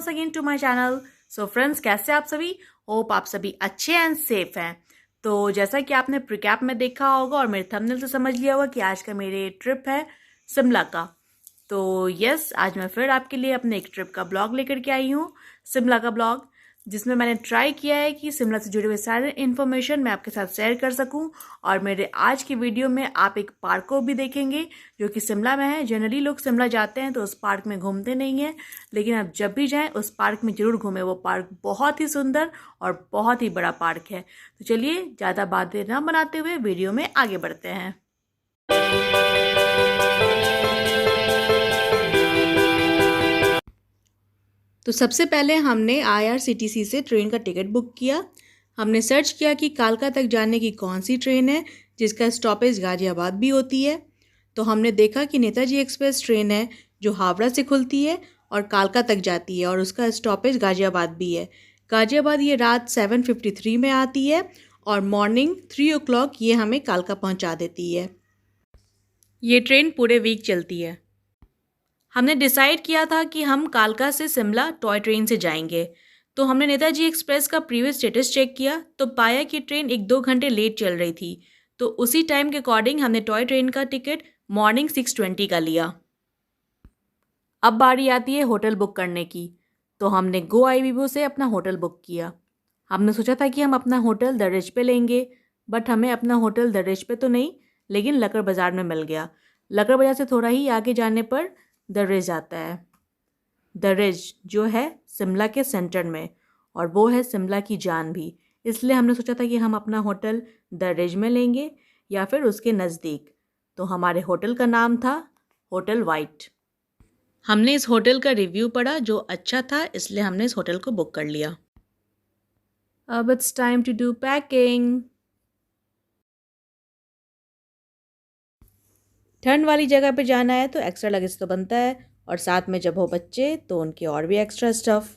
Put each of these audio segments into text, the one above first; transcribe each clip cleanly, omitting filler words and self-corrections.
Once again to my channel. So friends, कैसे आप सभी? होप आप सभी अच्छे एंड सेफ हैं। तो जैसा कि आपने प्रीकैप में देखा होगा और मेरे थंबनेल से समझ लिया होगा कि आज का मेरे ट्रिप है शिमला का। तो यस, आज मैं फिर आपके लिए अपने एक ट्रिप का ब्लॉग लेकर के आई हूँ, शिमला का ब्लॉग, जिसमें मैंने ट्राई किया है कि शिमला से जुड़े हुए सारे इन्फॉर्मेशन मैं आपके साथ शेयर कर सकूं। और मेरे आज की वीडियो में आप एक पार्क को भी देखेंगे जो कि शिमला में है। जनरली लोग शिमला जाते हैं तो उस पार्क में घूमते नहीं हैं, लेकिन आप जब भी जाएं उस पार्क में ज़रूर घूमें। वो पार्क बहुत ही सुंदर और बहुत ही बड़ा पार्क है। तो चलिए ज़्यादा बातें ना बनाते हुए वीडियो में आगे बढ़ते हैं। तो सबसे पहले हमने IRCTC से ट्रेन का टिकट बुक किया। हमने सर्च किया कि कालका तक जाने की कौन सी ट्रेन है जिसका स्टॉपेज गाजियाबाद भी होती है। तो हमने देखा कि नेताजी एक्सप्रेस ट्रेन है जो हावड़ा से खुलती है और कालका तक जाती है और उसका स्टॉपेज गाजियाबाद भी है। गाजियाबाद ये रात 7:53 में आती है और मॉर्निंग 3 o'clock ये हमें कालका पहुंचा देती है। ये ट्रेन पूरे वीक चलती है। हमने डिसाइड किया था कि हम कालका से शिमला टॉय ट्रेन से जाएंगे। तो हमने नेताजी एक्सप्रेस का प्रीवियस स्टेटस चेक किया तो पाया कि ट्रेन 1-2 घंटे लेट चल रही थी। तो उसी टाइम के अकॉर्डिंग हमने टॉय ट्रेन का टिकट मॉर्निंग 6:20 का लिया। अब बारी आती है होटल बुक करने की। तो हमने GoIbibo से अपना होटल बुक किया। हमने सोचा था कि हम अपना होटल द रिज पे लेंगे, बट हमें अपना होटल द रिज पे तो नहीं, लेकिन लक्कड़ बाज़ार में मिल गया। लक्कड़ बाज़ार से थोड़ा ही आगे जाने पर द रिज आता है। द रिज जो है शिमला के सेंटर में, और वो है शिमला की जान भी। इसलिए हमने सोचा था कि हम अपना होटल द रिज में लेंगे या फिर उसके नज़दीक। तो हमारे होटल का नाम था होटल वाइट। हमने इस होटल का रिव्यू पढ़ा जो अच्छा था, इसलिए हमने इस होटल को बुक कर लिया। अब it's time to do packing. ठंड वाली जगह पे जाना है तो एक्स्ट्रा लगेज तो बनता है, और साथ में जब हो बच्चे तो उनके और भी एक्स्ट्रा स्टफ़।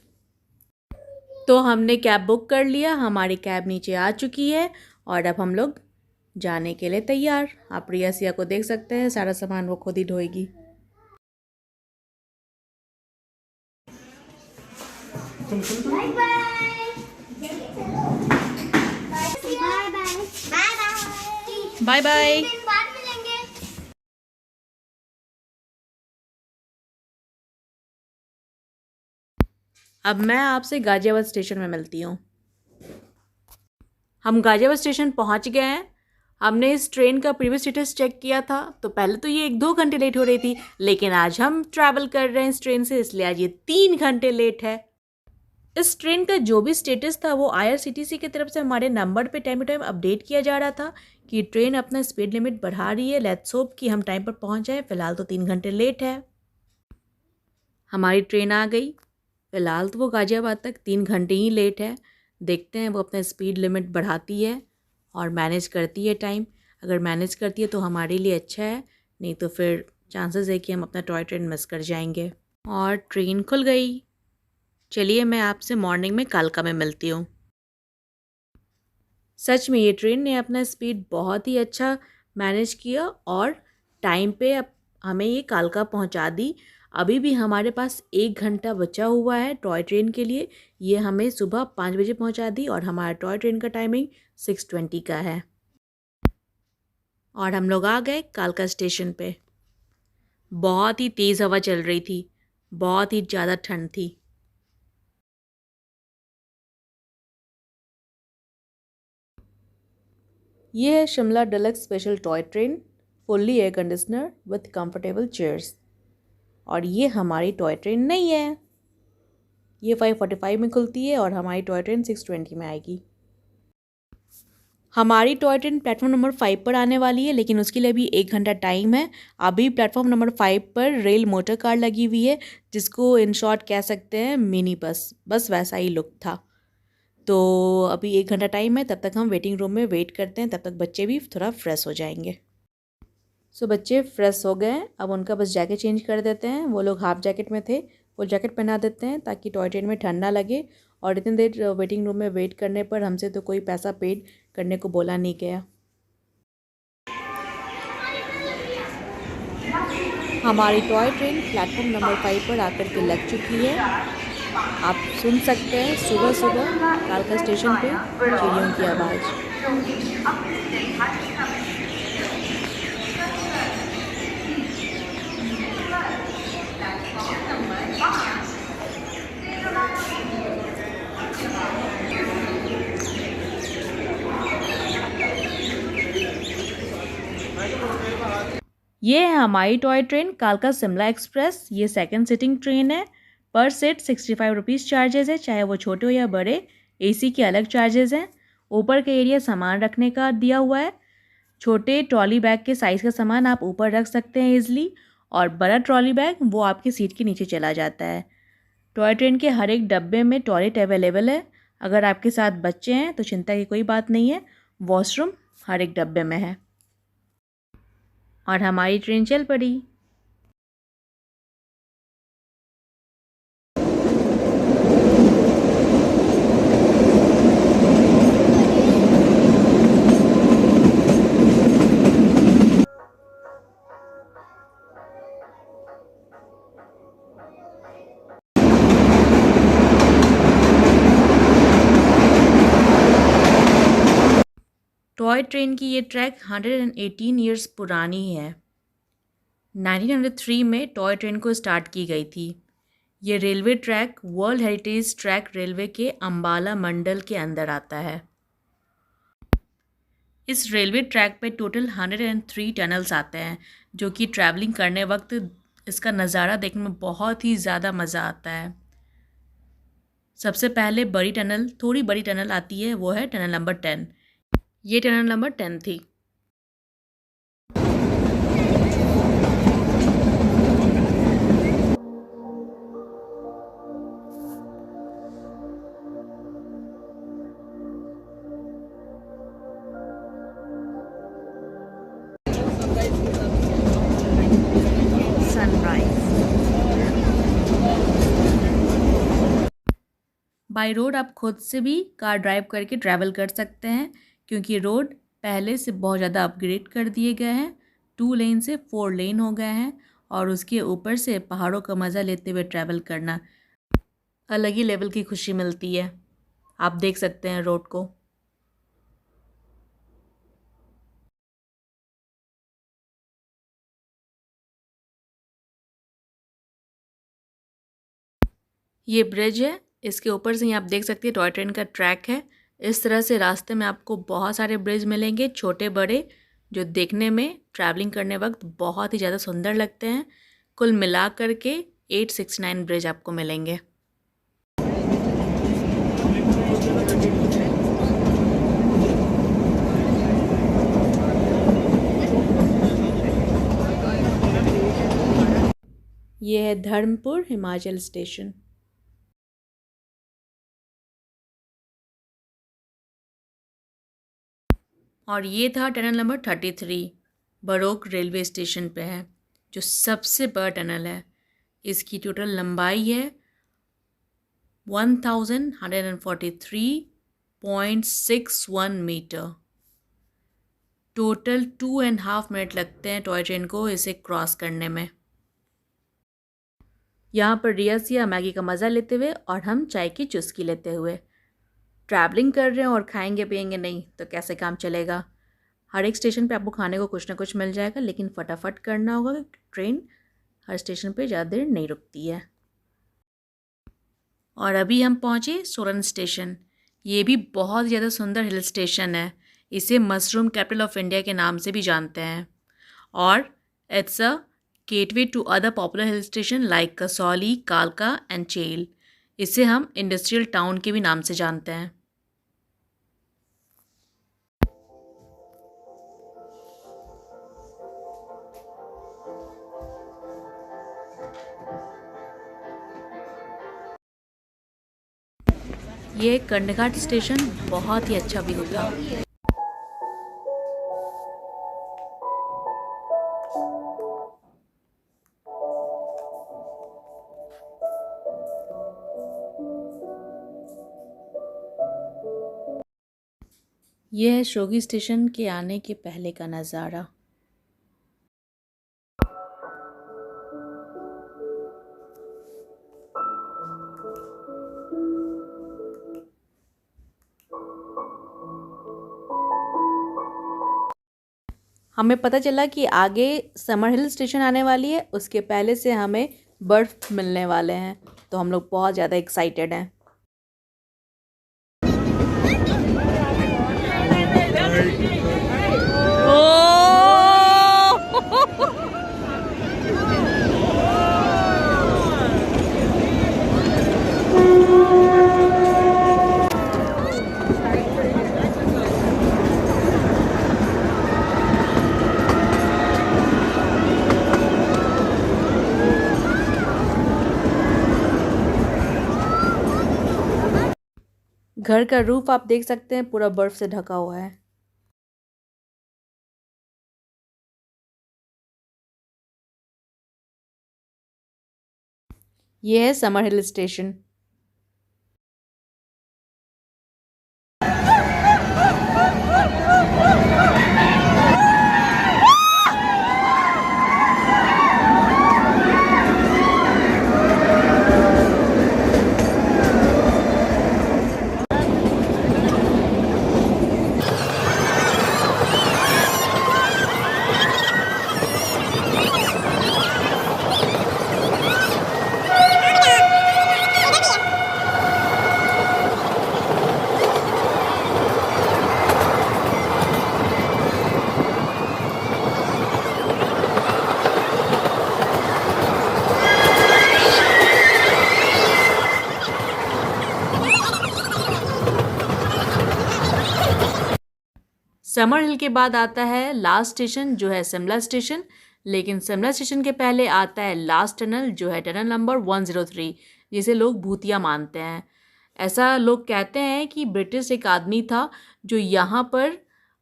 तो हमने कैब बुक कर लिया। हमारी कैब नीचे आ चुकी है और अब हम लोग जाने के लिए तैयार। आप प्रिया सिया को देख सकते हैं, सारा सामान वो खुद ही ढोएगी। Bye bye bye bye. अब मैं आपसे गाजियाबाद स्टेशन में मिलती हूँ। हम गाजियाबाद स्टेशन पहुँच गए हैं। हमने इस ट्रेन का प्रीवियस स्टेटस चेक किया था तो पहले तो ये 1-2 घंटे लेट हो रही थी, लेकिन आज हम ट्रैवल कर रहे हैं इस ट्रेन से, इसलिए आज ये 3 घंटे लेट है। इस ट्रेन का जो भी स्टेटस था वो IRCTC की तरफ से हमारे नंबर पे टाइम टू टाइम अपडेट किया जा रहा था कि ट्रेन अपना स्पीड लिमिट बढ़ा रही है। लेट्स होप कि हम टाइम पर पहुंच जाएं। फ़िलहाल तो 3 घंटे लेट है। हमारी ट्रेन आ गई। फ़िलहाल तो वो गाज़ियाबाद तक 3 घंटे ही लेट है। देखते हैं वो अपना स्पीड लिमिट बढ़ाती है और मैनेज करती है टाइम। अगर मैनेज करती है तो हमारे लिए अच्छा है, नहीं तो फिर चांसेस है कि हम अपना टॉय ट्रेन मिस कर जाएंगे। और ट्रेन खुल गई। चलिए मैं आपसे मॉर्निंग में कालका में मिलती हूँ। सच में ये ट्रेन ने अपना स्पीड बहुत ही अच्छा मैनेज किया और टाइम पे अब हमें ये कालका पहुँचा दी। अभी भी हमारे पास 1 घंटा बचा हुआ है टॉय ट्रेन के लिए। ये हमें सुबह 5 बजे पहुँचा दी और हमारा टॉय ट्रेन का टाइमिंग 6:20 का है। और हम लोग आ गए कालका स्टेशन पे। बहुत ही तेज़ हवा चल रही थी, बहुत ही ज़्यादा ठंड थी। ये है Shimla deluxe special toy train, fully air conditioner with comfortable chairs. और ये हमारी टॉय ट्रेन नहीं है। ये 5:45 में खुलती है और हमारी टॉय ट्रेन 6:20 में आएगी। हमारी टॉय ट्रेन प्लेटफॉर्म नंबर 5 पर आने वाली है, लेकिन उसके लिए अभी 1 घंटा टाइम है। अभी प्लेटफॉर्म नंबर 5 पर रेल मोटर कार लगी हुई है, जिसको इन शॉर्ट कह सकते हैं मिनी बस। बस वैसा ही लुक था। तो अभी 1 घंटा टाइम है, तब तक हम वेटिंग रूम में वेट करते हैं। तब तक बच्चे भी थोड़ा फ्रेश हो जाएंगे। सो बच्चे फ्रेश हो गए। अब उनका बस जैकेट चेंज कर देते हैं। वो लोग हाफ जैकेट में थे, फुल जैकेट पहना देते हैं ताकि टॉय ट्रेन में ठंड ना लगे। और इतनी देर वेटिंग रूम में वेट करने पर हमसे तो कोई पैसा पेड करने को बोला नहीं गया। हमारी टॉय ट्रेन प्लेटफॉर्म नंबर 5 पर आकर के लग चुकी है आप सुन सकते हैं सुबह सुबह कालका स्टेशन पे चिड़ियों की आवाज़। ये है हमारी टॉय ट्रेन कालका शिमला एक्सप्रेस। ये सेकंड सिटिंग ट्रेन है। पर सीट 65 रुपीज़ चार्जेस है, चाहे वो छोटे हो या बड़े। एसी के अलग चार्जेस हैं। ऊपर का एरिया सामान रखने का दिया हुआ है। छोटे ट्रॉली बैग के साइज़ का सामान आप ऊपर रख सकते हैं ईजिली, और बड़ा ट्रॉली बैग वो आपकी सीट के नीचे चला जाता है। टॉय ट्रेन के हर एक डब्बे में टॉयलेट अवेलेबल है। अगर आपके साथ बच्चे हैं तो चिंता की कोई बात नहीं है, वॉशरूम हर एक डब्बे में है। और हमारी ट्रेन चल पड़ी। टॉय ट्रेन की ये ट्रैक 118 ईयर्स पुरानी है। 1903 में टॉय ट्रेन को स्टार्ट की गई थी। ये railway track world heritage track railway के अंबाला मंडल के अंदर आता है। इस रेलवे ट्रैक पे टोटल 103 टनल्स आते हैं, जो कि ट्रैवलिंग करने वक्त इसका नज़ारा देखने में बहुत ही ज़्यादा मज़ा आता है। सबसे पहले थोड़ी बड़ी टनल आती है, वो है टनल नंबर 10। ये टनल नंबर 10 थी। सनराइज। बाय रोड आप खुद से भी कार ड्राइव करके ट्रैवल कर सकते हैं, क्योंकि रोड पहले से बहुत ज़्यादा अपग्रेड कर दिए गए हैं। 2 लेन से 4 लेन हो गए हैं, और उसके ऊपर से पहाड़ों का मज़ा लेते हुए ट्रैवल करना अलग ही लेवल की खुशी मिलती है। आप देख सकते हैं रोड को। ये ब्रिज है, इसके ऊपर से ही आप देख सकते हैं टॉय ट्रेन का ट्रैक है। इस तरह से रास्ते में आपको बहुत सारे ब्रिज मिलेंगे, छोटे बड़े, जो देखने में ट्रैवलिंग करने वक्त बहुत ही ज़्यादा सुंदर लगते हैं। कुल मिला करके 869 ब्रिज आपको मिलेंगे। ये है धर्मपुर हिमाचल स्टेशन। और ये था tunnel number 33, baroque railway station पे है, जो सबसे बड़ा टनल है। इसकी टोटल लंबाई है 1143.61 मीटर। टोटल 2.5 मिनट लगते हैं टॉय ट्रेन को इसे क्रॉस करने में। यहाँ पर रियास या मैगी का मज़ा लेते हुए और हम चाय की चुस्की लेते हुए ट्रैवलिंग कर रहे हैं, और खाएंगे पिएंगे नहीं तो कैसे काम चलेगा। हर एक स्टेशन पे आपको खाने को कुछ ना कुछ मिल जाएगा, लेकिन फटाफट करना होगा, ट्रेन हर स्टेशन पे ज़्यादा देर नहीं रुकती है। और अभी हम पहुँचे सोलन स्टेशन। ये भी बहुत ज़्यादा सुंदर हिल स्टेशन है। इसे मशरूम कैपिटल ऑफ इंडिया के नाम से भी जानते हैं, और it's a gateway to other popular hill station like Kasauli, कालका एंड चेल। इसे हम इंडस्ट्रियल टाउन के भी नाम से जानते हैं। ये कंडघाट स्टेशन बहुत ही अच्छा व्यू था। यह है शोगी स्टेशन के आने के पहले का नज़ारा। हमें पता चला कि आगे समर हिल स्टेशन आने वाली है, उसके पहले से हमें बर्फ़ मिलने वाले हैं, तो हम लोग बहुत ज़्यादा एक्साइटेड हैं। घर का रूफ आप देख सकते हैं पूरा बर्फ़ से ढका हुआ है। ये है समर हिल स्टेशन। समर हिल के बाद आता है लास्ट स्टेशन जो है शिमला स्टेशन, लेकिन शिमला स्टेशन के पहले आता है लास्ट टनल जो है टनल नंबर 103, जिसे लोग भूतिया मानते हैं। ऐसा लोग कहते हैं कि ब्रिटिश एक आदमी था जो यहाँ पर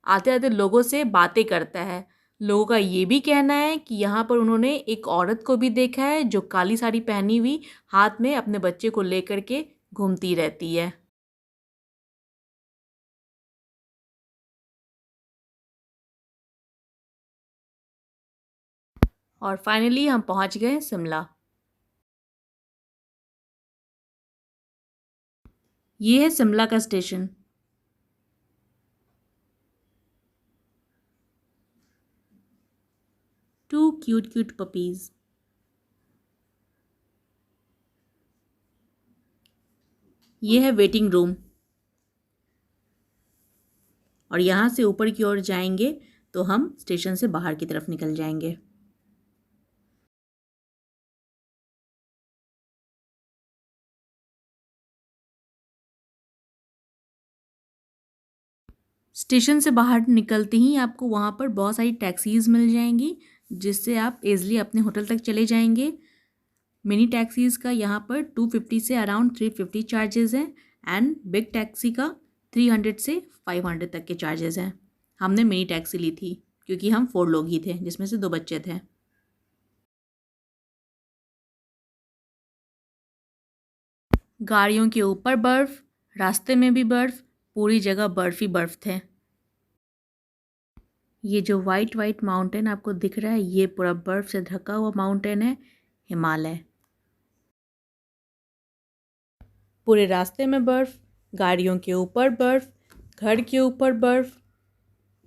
आते आते लोगों से बातें करता है। लोगों का ये भी कहना है कि यहाँ पर उन्होंने एक औरत को भी देखा है जो काली साड़ी पहनी हुई हाथ में अपने बच्चे को लेकर के घूमती रहती है। और फाइनली हम पहुंच गए शिमला। ये है शिमला का station. Two cute cute puppies. ये है वेटिंग रूम, और यहाँ से ऊपर की ओर जाएंगे तो हम स्टेशन से बाहर की तरफ निकल जाएंगे। स्टेशन से बाहर निकलते ही आपको वहाँ पर बहुत सारी टैक्सीज़ मिल जाएंगी, जिससे आप इज़िली अपने होटल तक चले जाएंगे। मिनी टैक्सीज़ का यहाँ पर 250 से अराउंड 350 चार्जेस हैं, एंड बिग टैक्सी का 300 से 500 तक के चार्जेस हैं। हमने मिनी टैक्सी ली थी क्योंकि हम 4 लोग ही थे, जिसमें से 2 बच्चे थे। गाड़ियों के ऊपर बर्फ़, रास्ते में भी बर्फ़, पूरी जगह बर्फ़ ही बर्फ़ थे। ये जो वाइट वाइट माउंटेन आपको दिख रहा है, ये पूरा बर्फ़ से ढका हुआ माउंटेन है, हिमालय। पूरे रास्ते में बर्फ़, गाड़ियों के ऊपर बर्फ़, घर के ऊपर बर्फ़,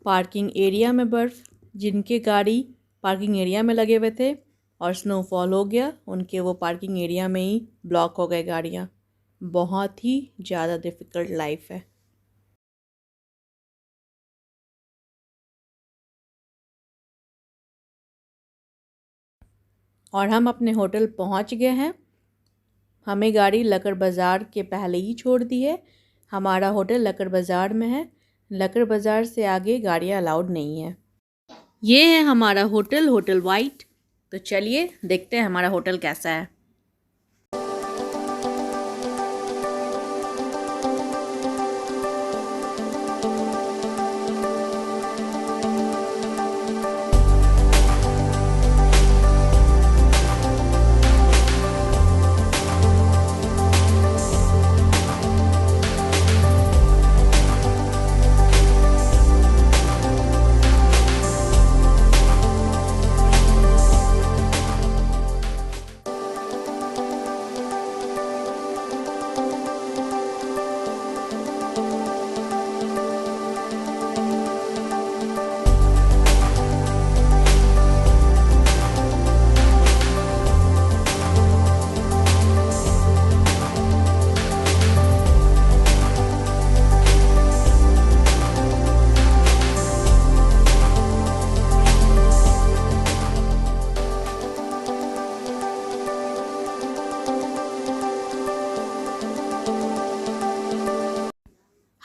पार्किंग एरिया में बर्फ़। जिनके गाड़ी पार्किंग एरिया में लगे हुए थे और स्नोफॉल हो गया, उनके वो पार्किंग एरिया में ही ब्लॉक हो गए गाड़ियाँ। बहुत ही ज़्यादा डिफ़िकल्ट लाइफ है। और हम अपने होटल पहुंच गए हैं। हमें गाड़ी लक्कड़ बाज़ार के पहले ही छोड़ दी है। हमारा होटल लक्कड़ बाज़ार में है। लक्कड़ बाज़ार से आगे गाड़ियाँ अलाउड नहीं है। ये है हमारा होटल, होटल वाइट। तो चलिए देखते हैं हमारा होटल कैसा है।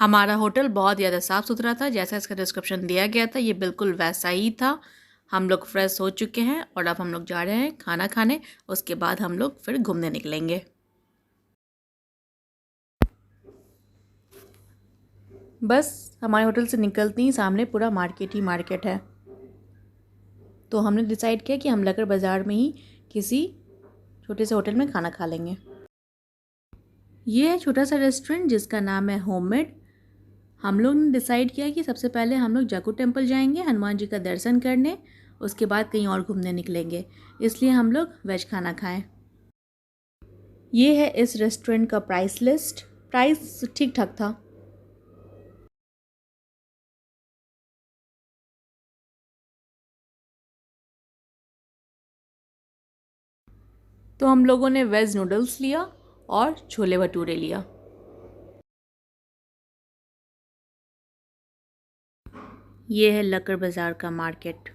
हमारा होटल बहुत ज़्यादा साफ़ सुथरा था, जैसा इसका डिस्क्रिप्शन दिया गया था ये बिल्कुल वैसा ही था। हम लोग फ्रेश हो चुके हैं और अब हम लोग जा रहे हैं खाना खाने, उसके बाद हम लोग फिर घूमने निकलेंगे। बस हमारे होटल से निकलते ही सामने पूरा मार्केट ही मार्केट है, तो हमने डिसाइड किया कि हम लकर बाज़ार में ही किसी छोटे से होटल में खाना खा लेंगे। ये है छोटा सा रेस्टोरेंट जिसका नाम है होममेड। हम लोग ने डिसाइड किया कि सबसे पहले हम लोग जाकू टेम्पल जाएंगे हनुमान जी का दर्शन करने, उसके बाद कहीं और घूमने निकलेंगे, इसलिए हम लोग वेज खाना खाएं। ये है इस रेस्टोरेंट का प्राइस लिस्ट। प्राइस ठीक ठाक था। तो हम लोगों ने वेज नूडल्स लिया और छोले भटूरे लिया। ये है लकर बाज़ार का मार्केट।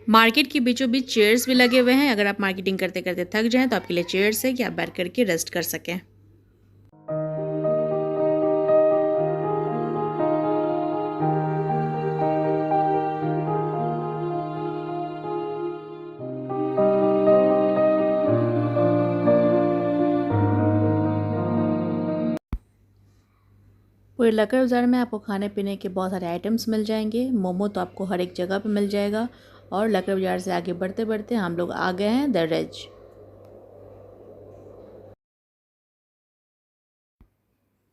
मार्केट के बीचों बीच चेयर्स भी लगे हुए हैं, अगर आप मार्केटिंग करते करते थक जाएं तो आपके लिए चेयर्स है कि आप बैठ करके रेस्ट कर सकें। पूरे लकर बाज़ार में आपको खाने पीने के बहुत सारे आइटम्स मिल जाएंगे। मोमो तो आपको हर एक जगह पे मिल जाएगा। और लकर बाज़ार से आगे बढ़ते बढ़ते हम लोग आ गए हैं द रिज।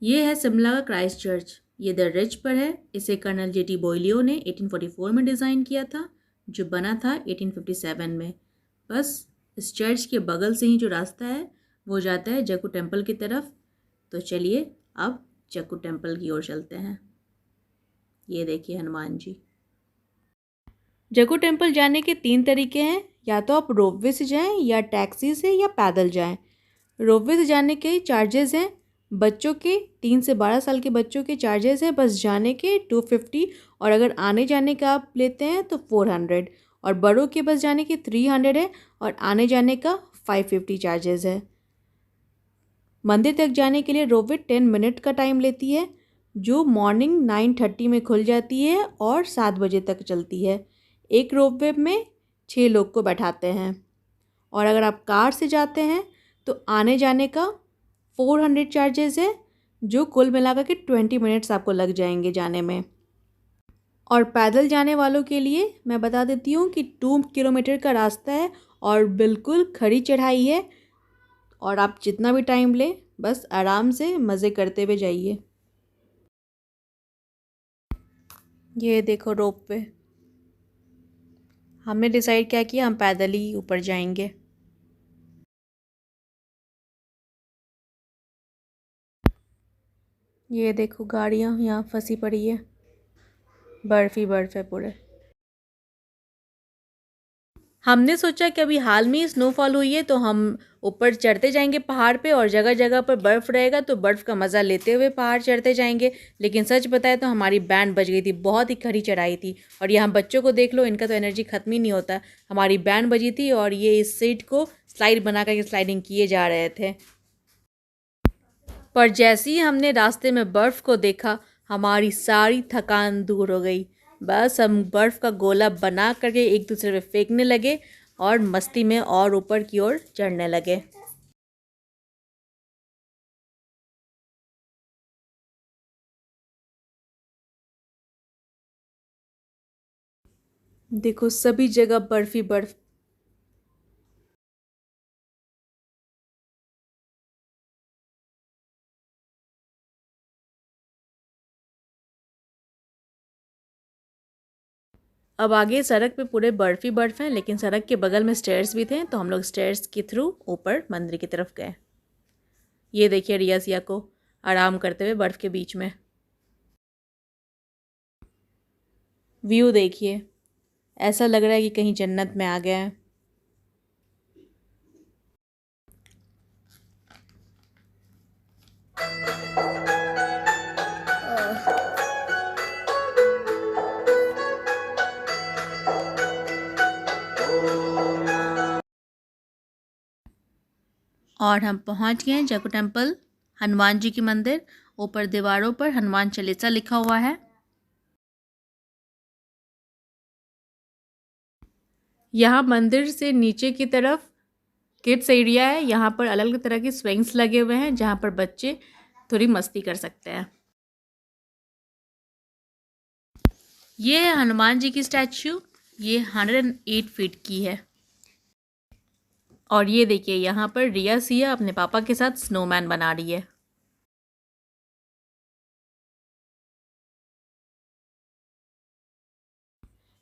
ये है शिमला का क्राइस्ट चर्च। ये द रिज पर है। इसे कर्नल जेटी बोयलियो ने 1844 में डिज़ाइन किया था, जो बना था 1857 में। बस इस चर्च के बगल से ही जो रास्ता है वो जाता है जक्कू टेम्पल की तरफ। तो चलिए अब जक्कू टेम्पल की ओर चलते हैं। ये देखिए हनुमान जी। जक्कू टेम्पल जाने के 3 तरीके हैं, या तो आप रोपवे से जाएं, या टैक्सी से, या पैदल जाएं। रोपवे से जाने के चार्जेस हैं बच्चों के 3 से 12 साल के बच्चों के चार्जेस हैं बस जाने के 250, और अगर आने जाने का आप लेते हैं तो 400, और बड़ों के बस जाने के 300 है और आने जाने का 550 चार्जेस है। मंदिर तक जाने के लिए रोपवे 10 मिनट का टाइम लेती है, जो मॉर्निंग 9:30 में खुल जाती है और 7 बजे तक चलती है। एक रोपवे में 6 लोग को बैठाते हैं। और अगर आप कार से जाते हैं तो आने जाने का 400 चार्जेस है, जो कुल मिलाकर के 20 मिनट्स आपको लग जाएंगे जाने में। और पैदल जाने वालों के लिए मैं बता देती हूँ कि 2 किलोमीटर का रास्ता है और बिल्कुल खड़ी चढ़ाई है, और आप जितना भी टाइम लें बस आराम से मज़े करते हुए जाइए। ये देखो रोपवे। हमने डिसाइड क्या किया, हम पैदल ही ऊपर जाएंगे। ये देखो गाड़ियाँ यहाँ फंसी पड़ी है, बर्फ़ ही बर्फ़ है पूरे। हमने सोचा कि अभी हाल में ही स्नोफॉल हुई है तो हम ऊपर चढ़ते जाएंगे पहाड़ पे, और जगह जगह पर बर्फ़ रहेगा तो बर्फ़ का मज़ा लेते हुए पहाड़ चढ़ते जाएंगे। लेकिन सच बताए तो हमारी बैंड बज गई थी, बहुत ही खड़ी चढ़ाई थी। और यहाँ बच्चों को देख लो, इनका तो एनर्जी ख़त्म ही नहीं होता। हमारी बैंड बजी थी और ये इस सीट को स्लाइड बना करके स्लाइडिंग किए जा रहे थे। पर जैसे ही हमने रास्ते में बर्फ़ को देखा, हमारी सारी थकान दूर हो गई। बस हम बर्फ़ का गोला बना करके एक दूसरे पे फेंकने लगे और मस्ती में और ऊपर की ओर चढ़ने लगे। देखो सभी जगह बर्फ़ ही बर्फ़। अब आगे सड़क पे पूरे बर्फ़ ही बर्फ़ हैं, लेकिन सड़क के बगल में स्टेयर्स भी थे, तो हम लोग स्टेयर्स के थ्रू ऊपर मंदिर की तरफ गए। ये देखिए रिया सिया को आराम करते हुए बर्फ़ के बीच में। व्यू देखिए, ऐसा लग रहा है कि कहीं जन्नत में आ गए हैं। और हम पहुंच गए हैं जक्कू टेम्पल, हनुमान जी के मंदिर। ऊपर दीवारों पर हनुमान चालीसा लिखा हुआ है। यहाँ मंदिर से नीचे की तरफ किड्स एरिया है। यहाँ पर अलग अलग तरह के स्विंग्स लगे हुए हैं जहाँ पर बच्चे थोड़ी मस्ती कर सकते हैं। ये है हनुमान जी की स्टैच्यू। ये 108 फीट की है। और ये देखिए यहाँ पर रिया सिया अपने पापा के साथ स्नोमैन बना रही है।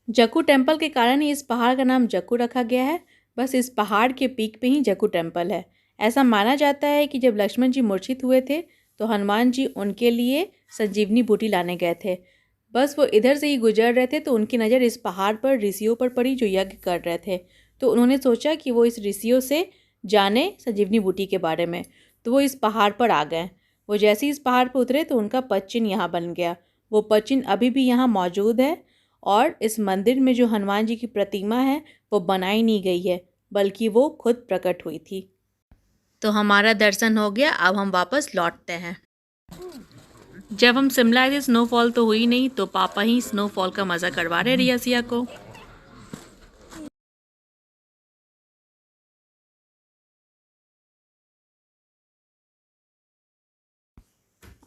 जक्कू टेम्पल के कारण ही इस पहाड़ का नाम जक्कू रखा गया है। बस इस पहाड़ के पीक पे ही जक्कू टेम्पल है। ऐसा माना जाता है कि जब लक्ष्मण जी मूर्छित हुए थे तो हनुमान जी उनके लिए संजीवनी बूटी लाने गए थे। बस वो इधर से ही गुजर रहे थे तो उनकी नज़र इस पहाड़ पर ऋषियों पर पड़ी जो यज्ञ कर रहे थे। तो उन्होंने सोचा कि वो इस ऋषियों से जाने संजीवनी बूटी के बारे में। तो वो इस पहाड़ पर आ गए। वो जैसे ही इस पहाड़ पर उतरे तो उनका पद चिन्ह यहाँ बन गया। वो पद चिन्ह अभी भी यहाँ मौजूद है। और इस मंदिर में जो हनुमान जी की प्रतिमा है वो बनाई नहीं गई है, बल्कि वो खुद प्रकट हुई थी। तो हमारा दर्शन हो गया, अब हम वापस लौटते हैं। जब हम शिमला आए थे स्नोफॉल तो हुई नहीं, तो पापा ही स्नोफॉल का मज़ा करवा रहे रिया सिया को।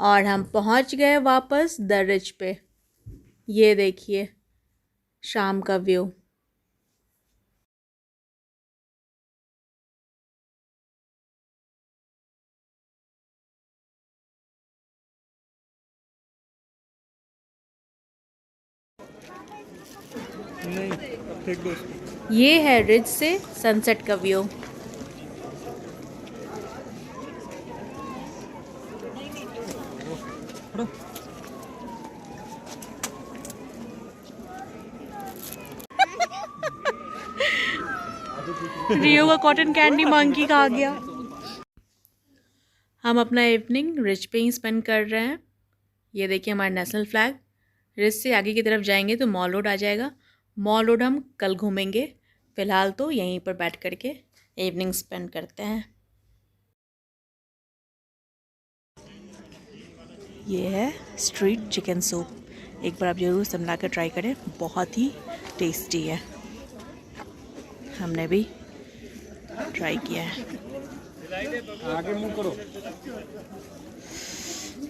और हम पहुंच गए वापस द रिज पे। ये देखिए शाम का व्यू। ये है रिज से सनसेट का व्यू। रियो का कॉटन कैंडी मंकी का आ गया। हम अपना इवनिंग रिज पे ही स्पेंड कर रहे हैं। ये देखिए हमारा नेशनल फ्लैग। रिज से आगे की तरफ जाएंगे तो मॉल रोड आ जाएगा। मॉल रोड हम कल घूमेंगे। फ़िलहाल तो यहीं पर बैठ करके इवनिंग स्पेंड करते हैं। ये है स्ट्रीट चिकन सूप। एक बार आप ज़रूर शिमला का ट्राई करें, बहुत ही टेस्टी है। हमने भी ट्राई किया है। आगे मुंह करो।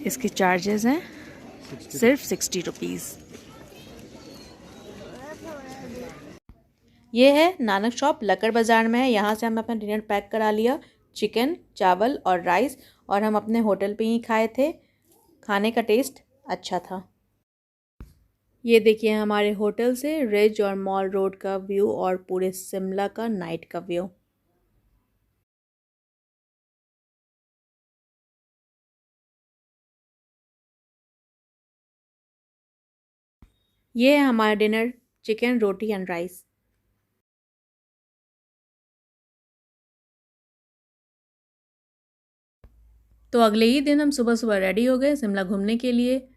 इसके चार्जेस हैं सिर्फ 60 रुपीज़। ये है नानक शॉप, लक्कड़ बाज़ार में है। यहाँ से हम अपना डिनर पैक करा लिया, चिकन, चावल और राइस। और हम अपने होटल पे ही खाए थे। खाने का टेस्ट अच्छा था। ये देखिए हमारे होटल से रिज और मॉल रोड का व्यू और पूरे शिमला का नाइट का व्यू। ये है हमारा dinner, chicken, roti and rice. तो अगले ही दिन हम सुबह सुबह रेडी हो गए शिमला घूमने के लिए।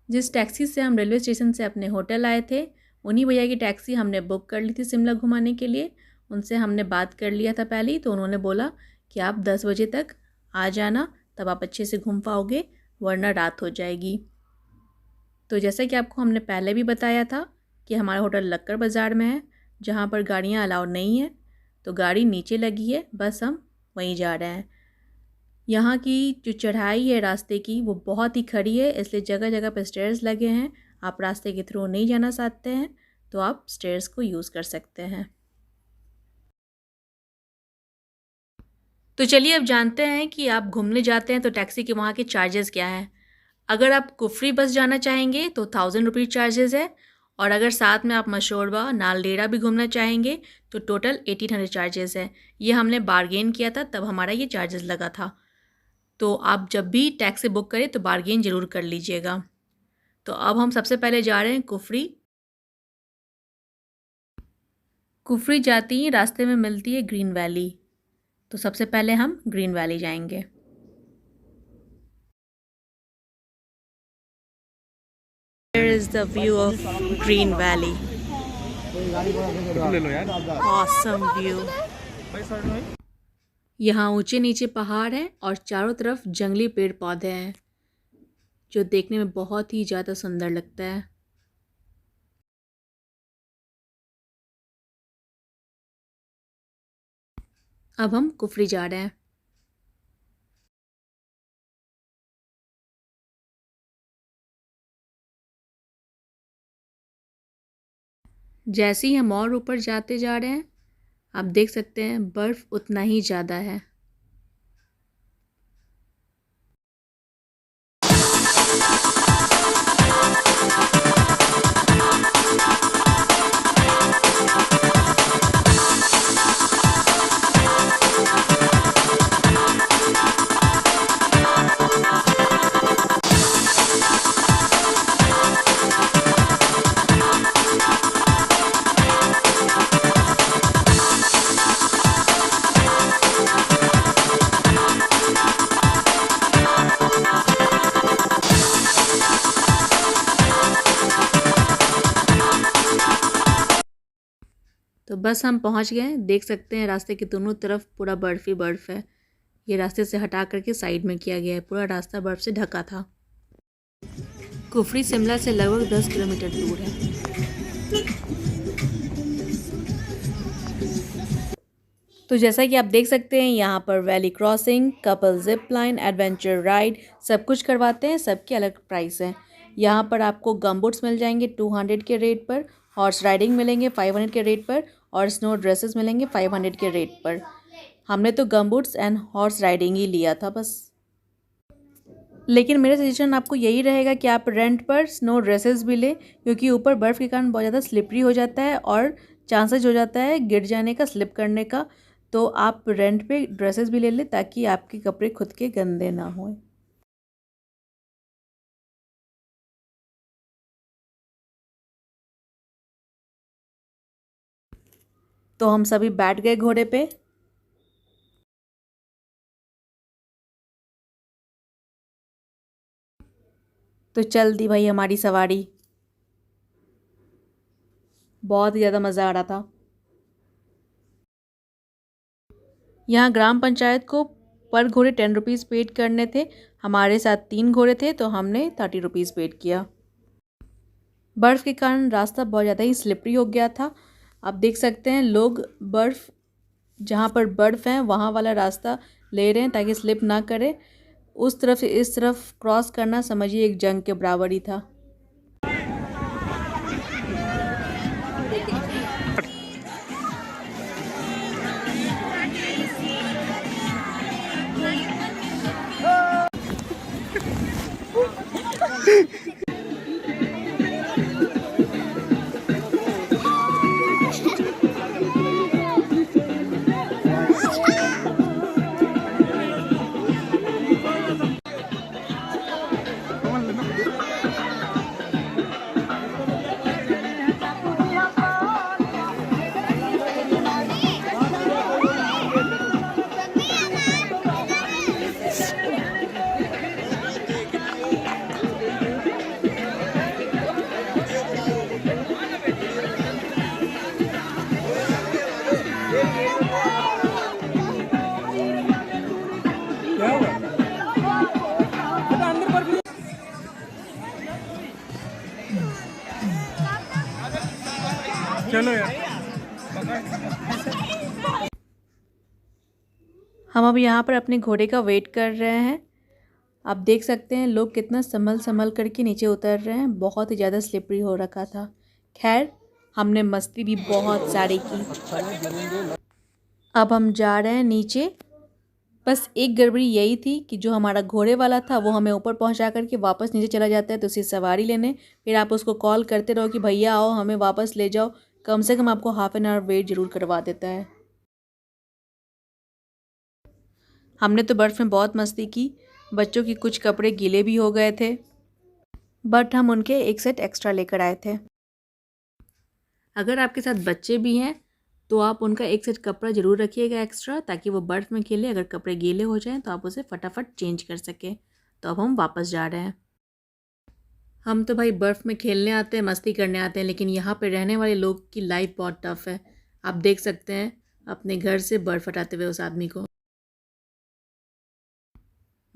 जिस टैक्सी से हम रेलवे स्टेशन से अपने होटल आए थे, उन्हीं भैया की टैक्सी हमने बुक कर ली थी शिमला घुमाने के लिए। उनसे हमने बात कर लिया था पहले ही, तो उन्होंने बोला कि आप 10 बजे तक आ जाना, तब आप अच्छे से घूम पाओगे, वरना रात हो जाएगी। तो जैसा कि आपको हमने पहले भी बताया था कि हमारा होटल लक्कड़ बाज़ार में है, जहाँ पर गाड़ियाँ अलाउड नहीं है। तो गाड़ी नीचे लगी है, बस हम वहीं जा रहे हैं। यहाँ की जो चढ़ाई है रास्ते की वो बहुत ही खड़ी है, इसलिए जगह जगह पर स्टेयर्स लगे हैं। आप रास्ते के थ्रू नहीं जाना चाहते हैं तो आप स्टेयर्स को यूज़ कर सकते हैं। तो चलिए अब जानते हैं कि आप घूमने जाते हैं तो टैक्सी के वहाँ के चार्जेस क्या हैं। अगर आप कुफरी बस जाना चाहेंगे तो 1000 रुपीज़ चार्जेस है। और अगर साथ में आप मशोरबा, नालडेरा भी घूमना चाहेंगे तो टोटल 1800 चार्जेस है। ये हमने बारगेन किया था, तब हमारा ये चार्जेस लगा था। तो आप जब भी टैक्सी बुक करें तो बारगेन ज़रूर कर लीजिएगा। तो अब हम सबसे पहले जा रहे हैं कुफरी। कुफरी जाती ही रास्ते में मिलती है ग्रीन वैली, तो सबसे पहले हम ग्रीन वैली जाएंगे। Here is the view of Green Valley. Awesome view. यहाँ ऊंचे नीचे पहाड़ हैं और चारों तरफ जंगली पेड़ पौधे हैं जो देखने में बहुत ही ज़्यादा सुंदर लगता है। अब हम कुफरी जा रहे हैं। जैसे ही हम और ऊपर जाते जा रहे हैं आप देख सकते हैं बर्फ़ उतना ही ज़्यादा है। तो बस हम पहुंच गए। देख सकते हैं रास्ते के दोनों तरफ पूरा बर्फ़ ही बर्फ़ है। ये रास्ते से हटा करके साइड में किया गया है। पूरा रास्ता बर्फ़ से ढका था। कुफरी शिमला से लगभग 10 किलोमीटर दूर है। तो जैसा कि आप देख सकते हैं यहाँ पर valley crossing, couple zip line, adventure ride सब कुछ करवाते हैं। सबके अलग प्राइस हैं। यहाँ पर आपको गमबूट्स मिल जाएंगे 200 के रेट पर, हॉर्स राइडिंग मिलेंगे 500 के रेट पर और स्नो ड्रेसेस मिलेंगे 500 के रेट पर। हमने तो गमबूट्स एंड हॉर्स राइडिंग ही लिया था बस। लेकिन मेरा सजेशन आपको यही रहेगा कि आप रेंट पर स्नो ड्रेसेस भी लें, क्योंकि ऊपर बर्फ़ के कारण बहुत ज़्यादा स्लिपरी हो जाता है और चांसेस हो जाता है गिर जाने का, स्लिप करने का। तो आप रेंट पे ड्रेसेस भी ले लें ताकि आपके कपड़े खुद के गंदे ना हों। तो हम सभी बैठ गए घोड़े पे। तो चल दी भाई हमारी सवारी। बहुत ही ज़्यादा मज़ा आ रहा था। यहाँ ग्राम पंचायत को पर घोड़े 10 रुपीज़ पेड करने थे। हमारे साथ 3 घोड़े थे तो हमने 30 रुपीज़ पेड किया। बर्फ़ के कारण रास्ता बहुत ज़्यादा ही स्लिपरी हो गया था। आप देख सकते हैं लोग बर्फ़, जहाँ पर बर्फ़ है वहाँ वाला रास्ता ले रहे हैं ताकि स्लिप ना करे। उस तरफ से इस तरफ क्रॉस करना समझिए एक जंग के बराबर ही था। क्या हुआ? अंदर बर्फ चलो यार। हम अब यहाँ पर अपने घोड़े का वेट कर रहे हैं। आप देख सकते हैं लोग कितना संभल संभल करके नीचे उतर रहे हैं। बहुत ही ज़्यादा स्लिपरी हो रखा था। खैर हमने मस्ती भी बहुत सारी की। अब हम जा रहे हैं नीचे। बस एक गड़बड़ी यही थी कि जो हमारा घोड़े वाला था वो हमें ऊपर पहुंचा करके वापस नीचे चला जाता है तो उसकी सवारी लेने। फिर आप उसको कॉल करते रहो कि भैया आओ हमें वापस ले जाओ। कम से कम आपको हाफ एन आवर वेट ज़रूर करवा देता है। हमने तो बर्फ़ में बहुत मस्ती की। बच्चों की कुछ कपड़े गीले भी हो गए थे, बट हम उनके एक सेट एक्स्ट्रा लेकर आए थे। अगर आपके साथ बच्चे भी हैं तो आप उनका एक सेट कपड़ा ज़रूर रखिएगा एक्स्ट्रा, ताकि वो बर्फ़ में खेले। अगर कपड़े गीले हो जाएं तो आप उसे फटाफट चेंज कर सकें। तो अब हम वापस जा रहे हैं। हम तो भाई बर्फ़ में खेलने आते हैं, मस्ती करने आते हैं, लेकिन यहाँ पे रहने वाले लोग की लाइफ बहुत टफ है। आप देख सकते हैं अपने घर से बर्फ़ हटाते हुए उस आदमी को।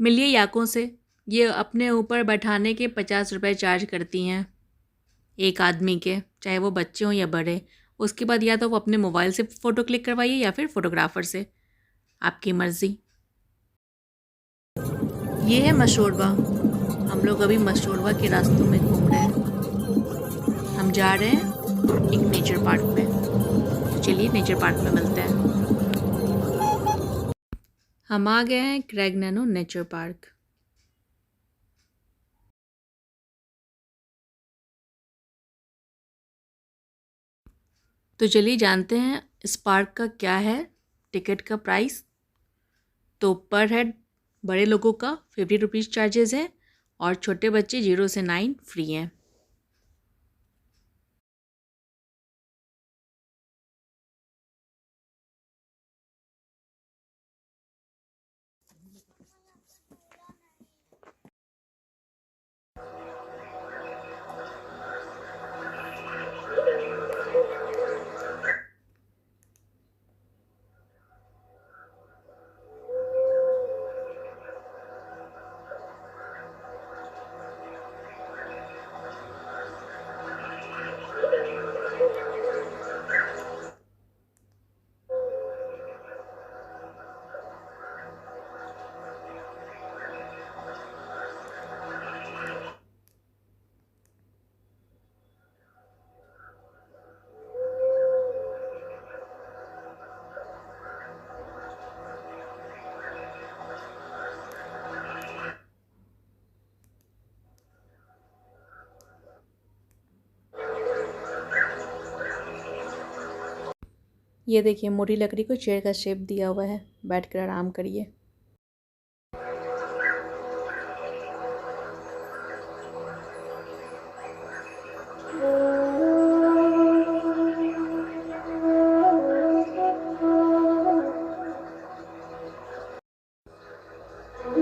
मिलिए याकों से। ये अपने ऊपर बैठाने के 50 रुपये चार्ज करती हैं एक आदमी के, चाहे वो बच्चे हों या बड़े। उसके बाद या तो वो अपने मोबाइल से फ़ोटो क्लिक करवाइए या फिर फ़ोटोग्राफ़र से, आपकी मर्ज़ी। ये है मशोरवा। हम लोग अभी मशोरवा के रास्तों में घूम रहे हैं। हम जा रहे हैं एक नेचर पार्क में। तो चलिए नेचर पार्क में मिलते हैं। हम आ गए हैं क्रैग्नानो नेचर पार्क। तो चलिए जानते हैं इस पार्क का क्या है टिकट का प्राइस। तो पर हेड बड़े लोगों का 50 रुपीज़ चार्जेस है और छोटे बच्चे 0 से 9 फ्री हैं। ये देखिए मोटी लकड़ी को चेयर का शेप दिया हुआ है, बैठकर आराम करिए।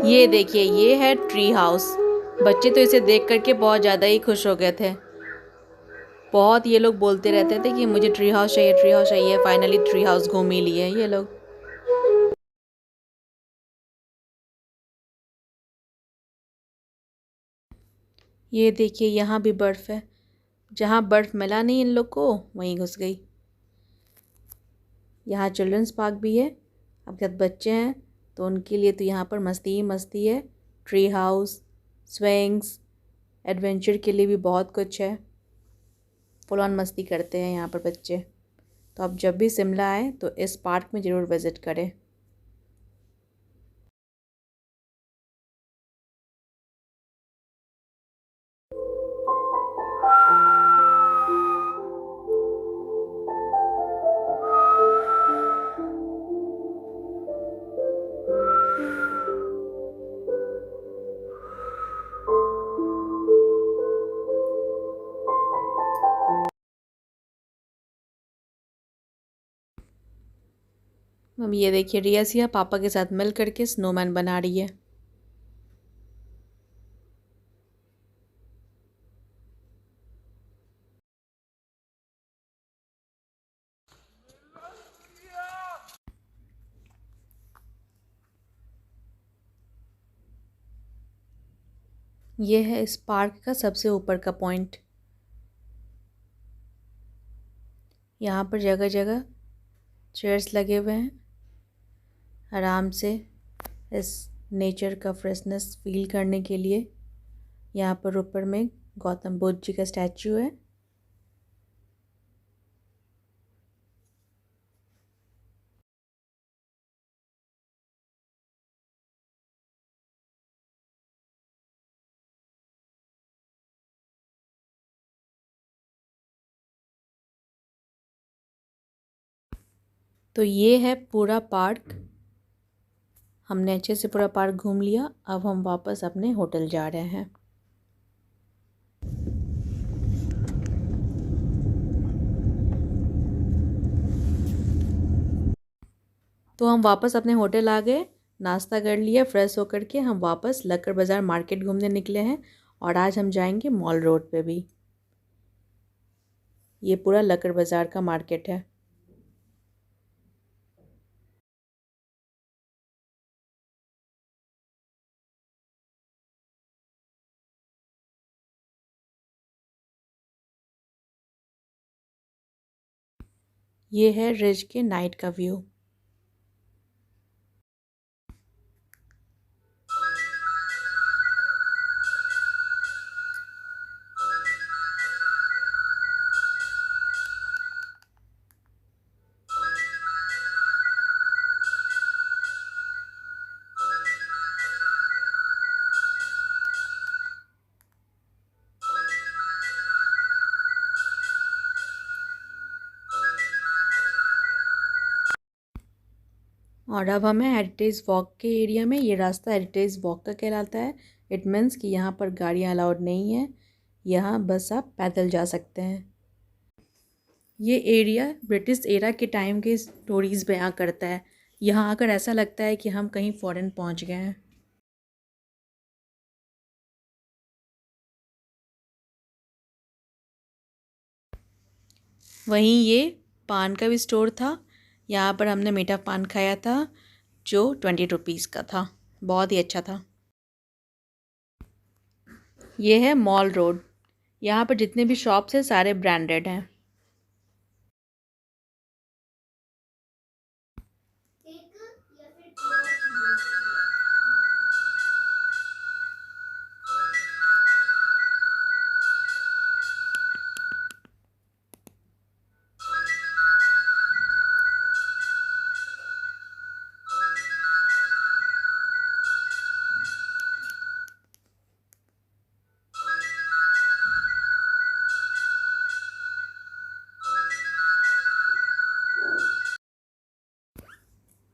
ये देखिए ये है ट्री हाउस। बच्चे तो इसे देख करके बहुत ज़्यादा ही खुश हो गए थे। बहुत ये लोग बोलते रहते थे कि मुझे ट्री हाउस चाहिए, ट्री हाउस चाहिए। फाइनली ट्री हाउस घूम ही लिए ये लोग। ये देखिए यहाँ भी बर्फ़ है। जहाँ बर्फ़ मिला नहीं इन लोग को वहीं घुस गई। यहाँ चिल्ड्रंस पार्क भी है। आपके साथ बच्चे हैं तो उनके लिए तो यहाँ पर मस्ती ही मस्ती है। ट्री हाउस, स्विंग्स, एडवेंचर के लिए भी बहुत कुछ है। फुल ऑन मस्ती करते हैं यहाँ पर बच्चे। तो आप जब भी शिमला आए तो इस पार्क में ज़रूर विज़िट करें। मम्मी ये देखिए रिया सिया पापा के साथ मिल करके स्नोमैन बना रही है। ये है इस पार्क का सबसे ऊपर का पॉइंट। यहाँ पर जगह जगह चेयर्स लगे हुए हैं। आराम से इस नेचर का फ्रेशनेस फील करने के लिए। यहाँ पर ऊपर में गौतम बुद्ध जी का स्टैचू है। तो ये है पूरा पार्क। हमने अच्छे से पूरा पार्क घूम लिया। अब हम वापस अपने होटल जा रहे हैं। तो हम वापस अपने होटल आ गए, नाश्ता कर लिया, फ्रेश होकर के हम वापस लक्कड़ बाज़ार मार्केट घूमने निकले हैं। और आज हम जाएंगे मॉल रोड पे भी। ये पूरा लक्कड़ बाज़ार का मार्केट है। ये है रिज के नाइट का व्यू। और अब हमें हेरिटेज वॉक के एरिया में, ये रास्ता हेरिटेज वॉक का कहलाता है। इट मीन्स कि यहाँ पर गाड़ियाँ अलाउड नहीं है, यहाँ बस आप पैदल जा सकते हैं। ये एरिया ब्रिटिश एरा के टाइम के स्टोरीज़ बयां करता है। यहाँ आकर ऐसा लगता है कि हम कहीं फ़ॉरेन पहुँच गए हैं। वहीं ये पान का भी स्टोर था। यहाँ पर हमने मीठा पान खाया था जो 20 रुपीज़ का था, बहुत ही अच्छा था। ये है मॉल रोड। यहाँ पर जितने भी शॉप्स हैं सारे ब्रांडेड हैं।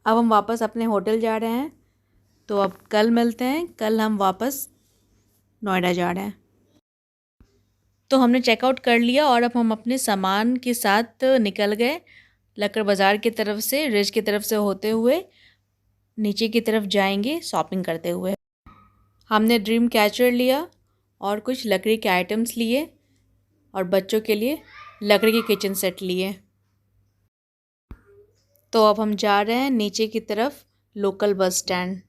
अब हम वापस अपने होटल जा रहे हैं, तो अब कल मिलते हैं। कल हम वापस नोएडा जा रहे हैं। तो हमने चेकआउट कर लिया और अब हम अपने सामान के साथ निकल गए लक्कड़ बाज़ार की तरफ से, रिज की तरफ से होते हुए नीचे की तरफ जाएंगे शॉपिंग करते हुए। हमने ड्रीम कैचर लिया और कुछ लकड़ी के आइटम्स लिए और बच्चों के लिए लकड़ी के किचन सेट लिए। तो अब हम जा रहे हैं नीचे की तरफ लोकल बस स्टैंड।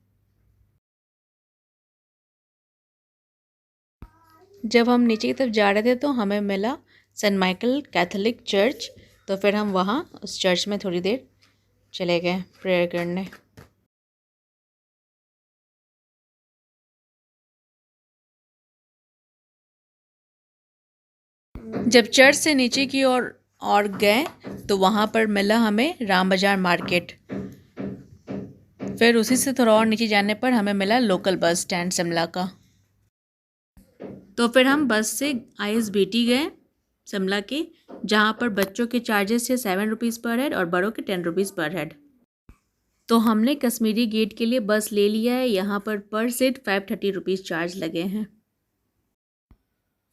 जब हम नीचे की तरफ जा रहे थे तो हमें मिला सेंट माइकल कैथोलिक चर्च, तो फिर हम वहाँ उस चर्च में थोड़ी देर चले गए प्रेयर करने। जब चर्च से नीचे की और गए तो वहाँ पर मिला हमें राम बाज़ार मार्केट। फिर उसी से थोड़ा और नीचे जाने पर हमें मिला लोकल बस स्टैंड शिमला का। तो फिर हम बस से ISBT गए शिमला के, जहाँ पर बच्चों के चार्जेस थे 7 रुपीज़ पर हेड और बड़ों के 10 रुपीज़ पर हेड। तो हमने कश्मीरी गेट के लिए बस ले लिया है। यहाँ पर सीट 530 रुपीज़ चार्ज लगे हैं।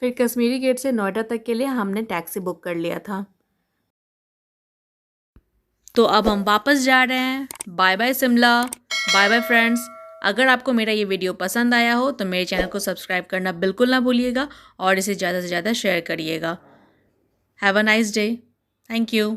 फिर कश्मीरी गेट से नोएडा तक के लिए हमने टैक्सी बुक कर लिया था। तो अब हम वापस जा रहे हैं। Bye bye Shimla, bye bye friends. अगर आपको मेरा ये वीडियो पसंद आया हो तो मेरे चैनल को सब्सक्राइब करना बिल्कुल ना भूलिएगा और इसे ज़्यादा से ज़्यादा शेयर करिएगा। Have a nice day. Thank you.